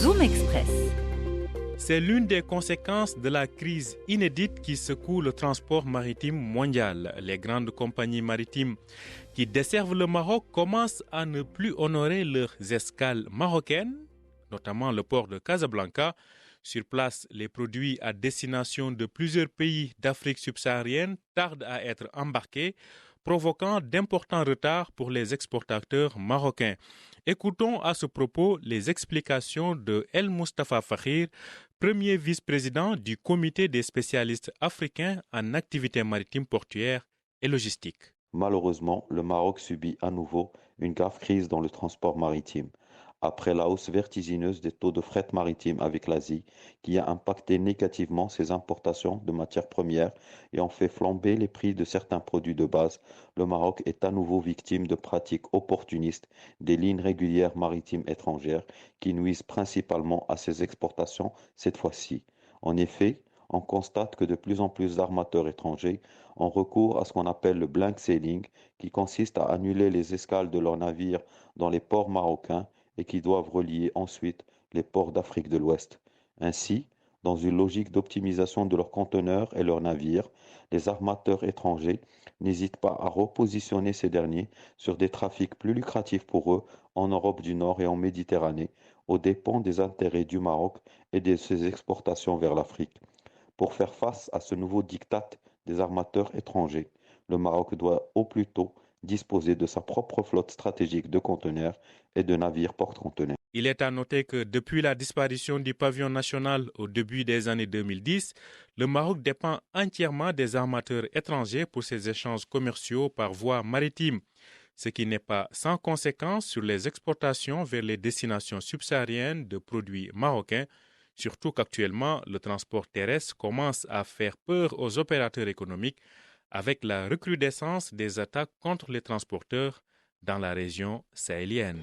Zoom Express. C'est l'une des conséquences de la crise inédite qui secoue le transport maritime mondial. Les grandes compagnies maritimes qui desservent le Maroc commencent à ne plus honorer leurs escales marocaines, notamment le port de Casablanca. Sur place, les produits à destination de plusieurs pays d'Afrique subsaharienne tardent à être embarqués, provoquant d'importants retards pour les exportateurs marocains. Écoutons à ce propos les explications de El Moustapha Fakhir, premier vice-président du comité des spécialistes africains en activités maritimes portuaires et logistiques. Malheureusement, le Maroc subit à nouveau une grave crise dans le transport maritime. Après la hausse vertigineuse des taux de fret maritime avec l'Asie, qui a impacté négativement ses importations de matières premières et en fait flamber les prix de certains produits de base, le Maroc est à nouveau victime de pratiques opportunistes des lignes régulières maritimes étrangères qui nuisent principalement à ses exportations cette fois-ci. En effet, on constate que de plus en plus d'armateurs étrangers ont recours à ce qu'on appelle le blank sailing, qui consiste à annuler les escales de leurs navires dans les ports marocains et qui doivent relier ensuite les ports d'Afrique de l'Ouest. Ainsi, dans une logique d'optimisation de leurs conteneurs et leurs navires, les armateurs étrangers n'hésitent pas à repositionner ces derniers sur des trafics plus lucratifs pour eux en Europe du Nord et en Méditerranée, aux dépens des intérêts du Maroc et de ses exportations vers l'Afrique. Pour faire face à ce nouveau diktat des armateurs étrangers, le Maroc doit au plus tôt disposer de sa propre flotte stratégique de conteneurs et de navires porte-conteneurs. Il est à noter que depuis la disparition du pavillon national au début des années 2010, le Maroc dépend entièrement des armateurs étrangers pour ses échanges commerciaux par voie maritime, ce qui n'est pas sans conséquence sur les exportations vers les destinations subsahariennes de produits marocains, surtout qu'actuellement le transport terrestre commence à faire peur aux opérateurs économiques avec la recrudescence des attaques contre les transporteurs dans la région sahélienne.